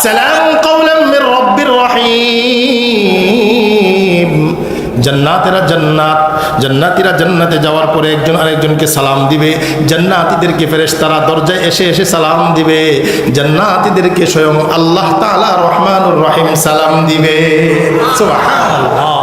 সালামুন কাওলাম মির রাব্বির রহিম। জান্নাতীরা জান্নাতে যাওয়ার পরে একজন আরেকজনকে সালাম দিবে। জান্নাতীদেরকে ফেরেশতারা দরজায় এসে এসে সালাম দিবে। জান্নাতীদেরকে স্বয়ং আল্লাহ তাআলা রহমানুর রহিম সালাম দিবে। সুবহানাল্লাহ।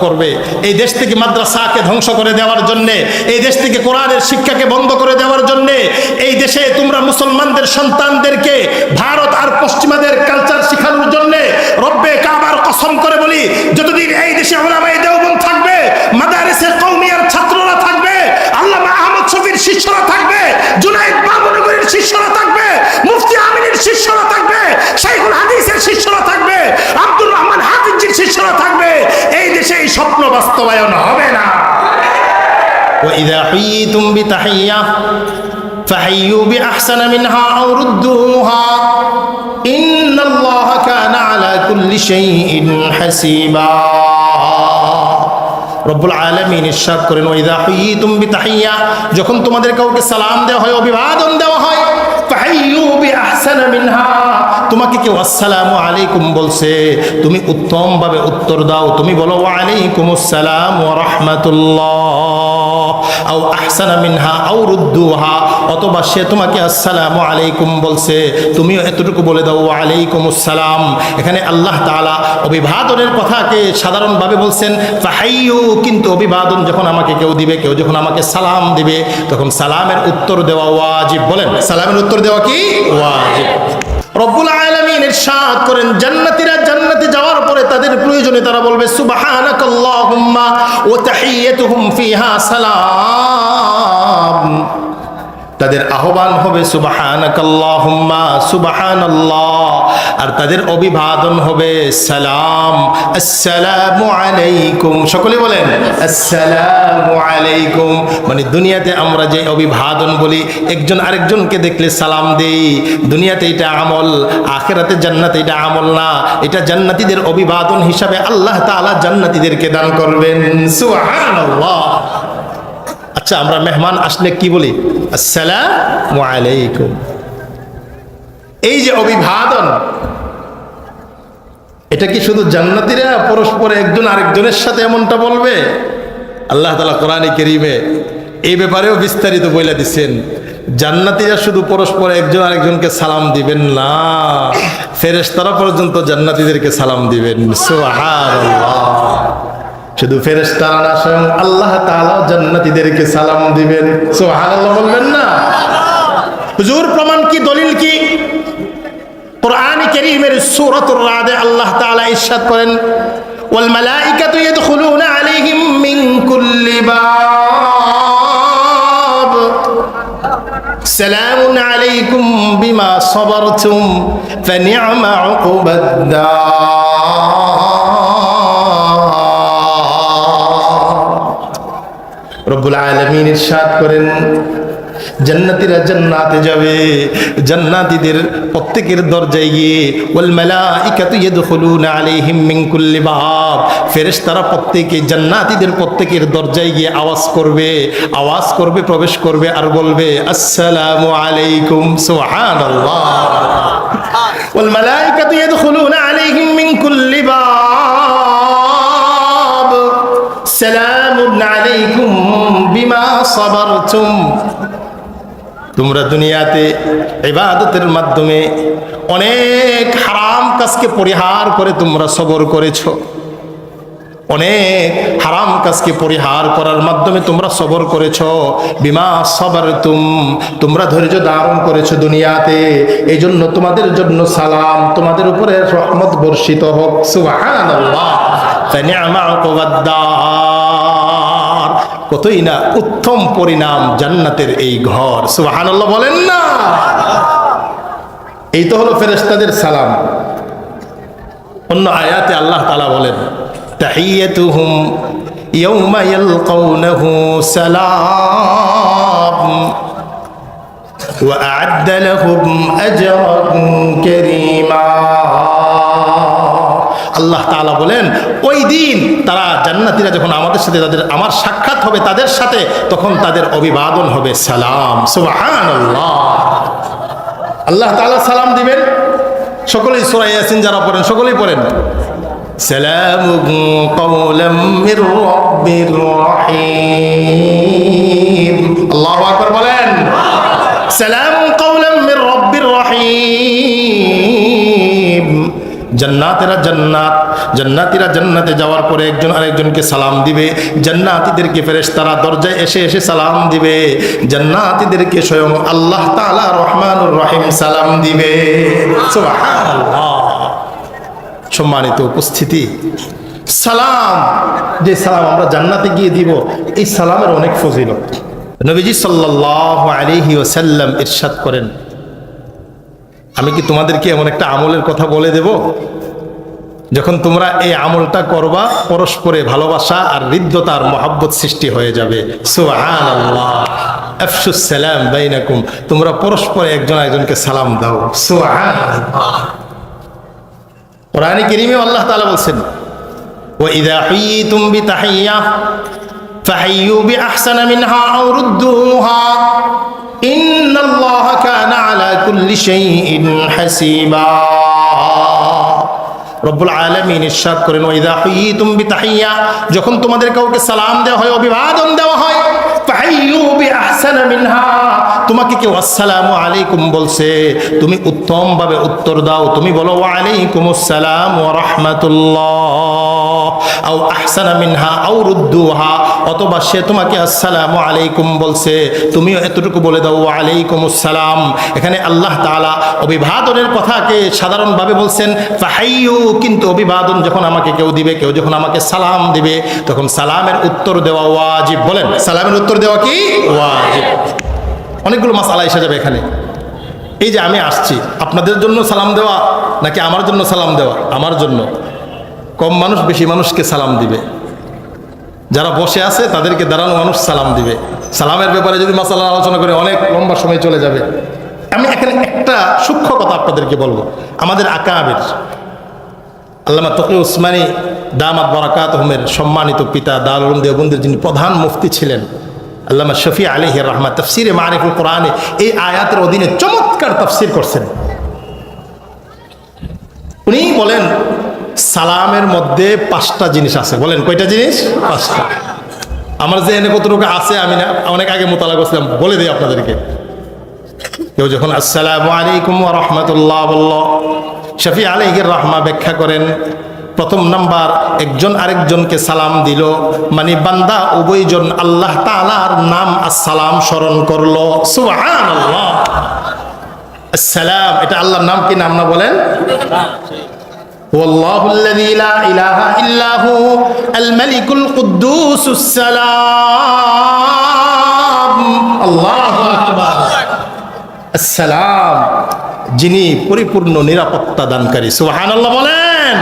করবে এই দেশ থেকে মাদ্রাসাকে ধ্বংস করে দেওয়ার জন্য, এই দেশ থেকে কোরআনের শিক্ষাকে বন্ধ করে দেওয়ার জন্য, এই দেশে তোমরা মুসলমানদের সন্তানদেরকে ভারত আর পশ্চিমাদের কালচার শেখানোর জন্য রব্বে কাবার কসম করে বলি, যতদিন এই দেশে উলামায়ে দেওবন্দ থাকবে, মাদারিসে কওমিয়ার ছাত্ররা থাকবে, আল্লামা আহমদ শফির শিষ্যরা থাকবে, জুনায়েদ বাবুনগরীর শিষ্যরা থাকবে, মুফতি আমিনের শিষ্যরা থাকবে, শাইখুল হাদিসের শিষ্যরা থাকবে, আব্দুর রহমান হাফিজের শিষ্যরা থাকবে, এই দেশে এই স্বপ্ন বাস্তবায়ন হবে না। وإذا حييتم بتحية فحيوا بأحسن منها أو ردوها إن الله كان على كل شيء حسيبا। রব্বুল আলামিন ইরশাদ করেন, ওয়াইদা হুইতুম বিতাহিয়া, যখন তোমাদের কাউকে সালাম দেওয়া হয়, অভিবাদন দেওয়া হয়, ফাহাইয়ু বিআহসানা মিনহা, তোমাকে কেউ আসসালামু আলাইকুম বলছে, তুমি উত্তম ভাবে উত্তর দাও, তুমি বলো ওয়া আলাইকুমুস সালাম ওয়া রাহমাতুল্লাহ, আও আহসানা মিনহা আও রুদ্দুহা, অথবা সে তোমাকে আসসালামু আলাইকুম বলছে, তুমিও এতটুকু বলে দাও ওয়া আলাইকুমুস সালাম। এখানে আল্লাহ তাআলা অভিবাদনের কথাকে সাধারণভাবে বলছেন ফাহাইয়ু, কিন্তু অভিবাদন যখন আমাকে কেউ দিবে, কেউ যখন আমাকে সালাম দিবে, তখন সালামের উত্তর দেওয়া ওয়াজিব। বলেন, সালামের উত্তর দেওয়া কি ওয়াজিব? রব্বুল আলামিন ইরশাদ করেন, জান্নাতীরা জান্নাতে যাওয়ার পরে তাদের প্রয়োজনে তারা বলবে সুবহানাকাল্লাহুম্মা ওয়া তাহিয়াতুহুম ফিহা সালাম। তাদের আহ্বান হবে সুবহানাকাল্লাহুম্মা, সুবহানাল্লাহ, আর তাদের অভিবাদন হবে সালাম, আসসালামু আলাইকুম। সকলে বলেন আসসালামু আলাইকুম। মানে দুনিয়াতে আমরা যে অভিবাদন বলি, একজন আরেকজনকে দেখলে সালাম দেই, দুনিয়াতে এটা আমল, আখিরাতে জান্নাতে এটা আমল না। এটা জান্নাতীদের অভিবাদন হিসাবে আল্লাহ তাআলা জান্নাতীদেরকে দান করবেন। সুবহানাল্লাহ। আচ্ছা, আমরা মেহমান আসলে কি বলি? আসসালামু আলাইকুম। এই যে অভিবাদন, এটা কি শুধু জান্নাতীরা পরস্পর একজন আরেকজনের সাথে এমনটা বলবে? আল্লাহ তাআলা কোরআনে কারীমে এই ব্যাপারেও বিস্তারিত বলে দিচ্ছেন। জান্নাতীরা শুধু পরস্পর একজন আরেকজনকে সালাম দিবেন না, ফেরেশতারা পর্যন্ত জান্নাতীদেরকে সালাম দিবেন। সুবহানাল্লাহ। শুধু ফেরেশতারা না, স্বয়ং আল্লাহ তাআলা জান্নাতীদেরকে সালাম দিবেন। সুবহানাল্লাহ বলবেন না? হুজুর প্রমাণ কি, দলিল কি? কোরআনে কারীমের সূরাতুর রাদে আল্লাহ তাআলা ইরশাদ করেন, ওয়াল মালাইকাতু ইয়াদখুলুনা আলাইহিম মিন কুল্লি বাব সালামুন আলাইকুম বিমা সাবারতুম ফানি'মা উকুবাদ। রব্বুল আলামিন ইরশাদ করেন, জান্নাতীরা জান্নাতে যাবে, জান্নাতীদের প্রত্যেকের দরজায় গিয়ে ওয়াল মালাইকাতু ইয়াদখুলুনা আলাইহিম মিন কুল্লি বাব, ফেরেশতারা প্রত্যেকে জান্নাতীদের প্রত্যেকের দরজায় গিয়ে আওয়াজ করবে, প্রবেশ করবে আর বলবে আসসালামু আলাইকুম। সুবহানাল্লাহ। ওয়াল মালাইকাতু ইয়াদখুলুনা আলাইহিম মিন কুল্লি বাব সালামুন আলাইকুম বিমা সাবারতুম। তোমরা দুনিয়াতে ইবাদতের মাধ্যমে অনেক হারাম কাজকে পরিহার করে তোমরা সবর করেছো, অনেক হারাম কাজকে পরিহার করার মাধ্যমে তোমরা সবর করেছো। বিমা সাবারতুম, তোমরা ধৈর্য ধারণ করেছো দুনিয়াতে, এই জন্য তোমাদের জন্য সালাম, তোমাদের উপরে রহমত বর্ষিত হোক। সুবহানাল্লাহ। ফানি'মা উকুবাদ, কতই না উত্তম পরিণাম জান্নাতের এই ঘর। সুবহানাল্লাহ বলেন না? এই তো হলো ফেরেশতাদের সালাম। অন্য আয়াতে আল্লাহ তাআলা বলেন, তাহিয়াতুহুম ইয়াওমা ইয়ালকাউনাহু সালাম ওয়া আ'আদ্দা লাহুম আজরান কারীমা। আল্লাহ তাআলা বলেন, ওই দিন তারা জান্নাতীরা যখন আমাদের সাথে আমার সাক্ষাৎ হবে তাদের সাথে, তখন তাদের অভিবাদন হবে সালাম। সুবহানাল্লাহ। আল্লাহ তাআলা সালাম দিবেন, সকলেই সূরা ইয়াসিন যারা পড়েন সকলেই পড়েন, সালামুন কাওলাম মির রাব্বির রহিম। আল্লাহু আকবার বলেন, সালামুন কাওলাম মির রাব্বির রহিম। জান্নাতীরা জান্নাতে যাওয়ার পরে একজন আরেকজনকে সালাম দিবে। জান্নাতীদেরকে ফেরেশতারা দরজায় এসে এসে সালাম দিবে। জান্নাতীদেরকে স্বয়ং আল্লাহ তাআলা রহমানুর রহিম সালাম দিবে। সুবহানাল্লাহ। সম্মানিত উপস্থিতি, সালাম, যে সালাম আমরা জান্নাতে গিয়ে দিব, এই সালামের অনেক ফজিলত। নবীজি সাল্লাল্লাহু আলাইহি ওয়াসাল্লাম ইরশাদ করেন, আমি কি তোমাদেরকে এমন একটা আমলের কথা বলে দেব, যখন তোমরা এই আমলটা করবা পরস্পরে ভালোবাসা আর হৃদ্যতা আর মহব্বত সৃষ্টি হয়ে যাবে। সুবহানাল্লাহ। আফশুস সালাম বাইনাকুম, তোমরা পরস্পরে একজন আরেকজনকে সালাম দাও। সুবহানাল্লাহ। কোরআনে কারীমে আল্লাহ তাআলা বলছেন, ওয়া ইযা হুয়িতুম বিতাহিয়্যা ফাহাইয়ু বিআহসানা মিনহা আও রুদ্দুহা ইন্নাল্লাহা কানা আলা কুল্লি শাইইন হাসিবা। রব্বুল আলামিন ইরশাদ করেন, ওয়া ইযা হুয়িতুম বিতাহিয়্যা, যখন তোমাদের কাউকে সালাম দেওয়া হয়, অভিবাদন দেওয়া হয়, ফাহাইয়ু বিআহসানা মিনহা, তোমাকে কেউ আসসালামু আলাইকুম বলছে, তুমি উত্তম ভাবে উত্তর দাও। তুমি বলো ওয়া আলাইকুমুস সালাম ওয়া রাহমাতুল্লাহ, আও আহসানা মিনহা আও রুদ্দুহা, অথবা সে তোমাকে আসসালামু আলাইকুম বলছে, তুমিও এতটুকু বলে দাও ওয়া আলাইকুমুস সালাম। এখানে আল্লাহ তাআলা অভিবাদনের কথাকে সাধারণভাবে বলছেন ফাহাইয়ু, কিন্তু অভিবাদন যখন আমাকে কেউ দিবে, কেউ যখন আমাকে সালাম দিবে, তখন সালামের উত্তর দেওয়া ওয়াজিব। বলেন, সালামের উত্তর দেওয়া কি ওয়াজিব? অনেকগুলো মাসআলা এসে যাবে এখানে। এই যে আমি আসছি, আপনাদের জন্য সালাম দেওয়া নাকি আমার জন্য সালাম দেওয়া? আমার জন্য। কম মানুষ বেশি মানুষকে সালাম দিবে, যারা বসে আছে তাদেরকে দাঁড়ানো মানুষ সালাম দিবে। সালামের ব্যাপারে যদি মাসআলা আলোচনা করে অনেক লম্বা সময় চলে যাবে। আমি এখানে একটা সূক্ষ্ম কথা আপনাদেরকে বলবো। আমাদের আকাবির আল্লামা তকি উসমানী দামাত বারাকাতুহুমের সম্মানিত পিতা, দারুল উলুম দেওবন্দের যিনি প্রধান মুফতি ছিলেন, আল্লামা শফি আলাইহির রহমাত, তাফসিরে মারিফুল কোরআনে এই আয়াতের অধীনে চমৎকার তাফসির করছেন। উনি বলেন সালামের মধ্যে 5টা জিনিস আছে। বলেন কয়টা জিনিস? 5টা। আমার যে এনে কতটুকু আছে আমি না অনেক আগে মোতালা করছিলাম, বলে দিই আপনাদেরকে। কেউ যখন আসসালামু আলাইকুম ওয়া রাহমাতুল্লাহ বলল, শফি আলাইহির রহমা ব্যাখ্যা করেন, প্রথম নাম্বার, একজন আরেকজনকে সালাম দিল, মানে বান্দা উভয়জন আল্লাহ তাআলার নাম আসসালাম স্মরণ করলো। সুবহানাল্লাহ। আসসালাম, এটা আল্লাহর নাম, কি নাম না বলেন? ওয়াল্লাহুল্লাযী লা ইলাহা ইল্লা হু আল মালিকুল কুদ্দুসুস সালাম। আল্লাহু আকবার। আসসালাম, যিনি পরিপূর্ণ নিরাপত্তা দানকারী। সুবহানাল্লাহ বলেন।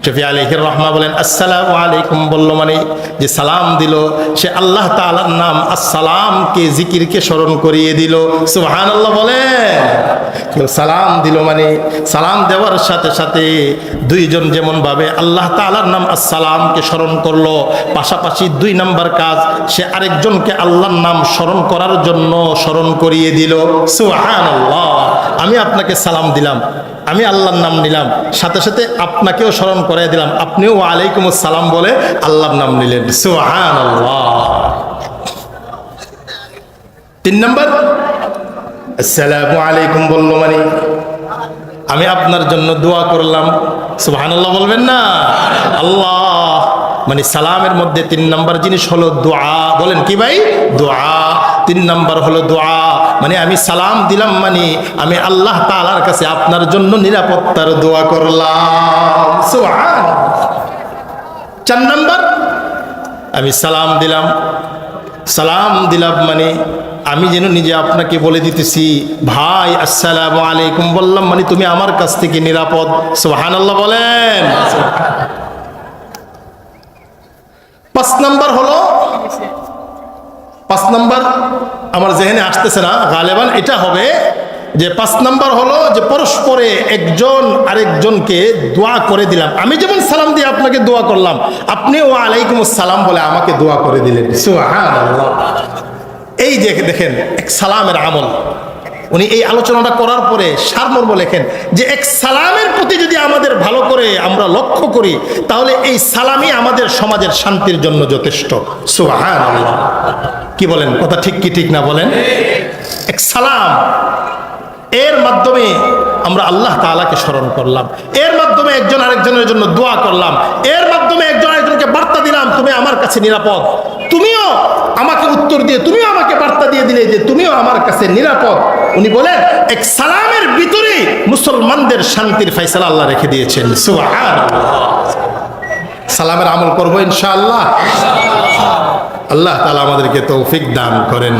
শফি আলাইহির রহমা বলেন আসসালামু আলাইকুম বলল মানে যে সালাম দিল, সে আল্লাহ তাআলার নাম আসসালামকে, জিকিরকে স্মরণ করিয়ে দিল। সুবহানাল্লাহ বলেন। কেউ সালাম দিল মানে সালাম দেওয়ার সাথে সাথে দুইজন যেমন ভাবে আল্লাহ তাআলার নাম আসসালামকে স্মরণ করলো, পাশাপাশি 2 নাম্বার কাজ, সে আরেকজনকে আল্লাহর নাম স্মরণ করার জন্য স্মরণ করিয়ে দিল। সুবহানাল্লাহ। আমি আপনাকে সালাম দিলাম, আমি আল্লাহর নাম নিলাম, সাথে সাথে আপনাকেও স্মরণ করাই দিলাম, আপনিও ওয়া আলাইকুমুস সালাম বলে আল্লাহর নাম নিলেন। সুবহানাল্লাহ। 3 নাম্বার, আসসালামু আলাইকুম বলল মানে আমি আপনার জন্য দোয়া করলাম। সুবহানাল্লাহ বলবেন না? আল্লাহ মানে সালামের মধ্যে 3 নাম্বার জিনিস হলো দোয়া। বলেন কি ভাই? দোয়া। 3 নাম্বার হলো দোয়া, মানে আমি সালাম দিলাম মানে আমি আল্লাহ তাআলার কাছে আপনার জন্য নিরাপত্তার দোয়া করলাম। সুবহানাল্লাহ। 4 নাম্বার, আমি সালাম দিলাম মানে আমি যেন নিজে আপনাকে বলে দিতেছি, ভাই আসসালামু আলাইকুম বললাম মানে তুমি আমার কাছ থেকে নিরাপদ। সুবহানাল্লাহ বলেন। 5 নাম্বার হলো, 5 নাম্বার আমার যেখানে আসতেছে না, গালেবান এটা হবে যে 5 নাম্বার হলো যে পরস্পরে একজন আরেকজনকে দোয়া করে দিলাম। আমি যেমন সালাম দিয়ে আপনাকে দোয়া করলাম, আপনি ওয়া আলাইকুমুস সালাম বলে আমাকে দোয়া করে দিলেন। সুবহানাল্লাহ। এই যে দেখেন এক সালামের আমল, উনি এই আলোচনাটা করার পরে সারমর্ম লেখেন যে এক সালামের প্রতি যদি আমাদের ভালো করে আমরা লক্ষ্য করি তাহলে এই সালামই আমাদের সমাজের শান্তির জন্য যথেষ্ট। সুবহানাল্লাহ। কি বলেন, কথা ঠিক কি ঠিক না বলেন? এক সালাম, এর মাধ্যমে আমরা আল্লাহ তাআলাকে স্মরণ করলাম, এর মাধ্যমে একজন আরেকজনের জন্য দোয়া করলাম, এর মাধ্যমে একজন আরেকজনকে বার্তা দিলাম তুমি আমার কাছে নিরাপদ, তুমিও আমাকে উত্তর দিয়ে তুমিও আমাকে বার্তা দিয়ে দিলে যে তুমিও আমার কাছে নিরাপদ। উনি বলেন এক সালামের ভিতরে মুসলমানদের শান্তির ফয়সালা আল্লাহ রেখে দিয়েছেন। সুবহানাল্লাহ। সালামের আমল করবো ইনশাআল্লাহ। আল্লাহ তাআলা আমাদেরকে তৌফিক দান করেন।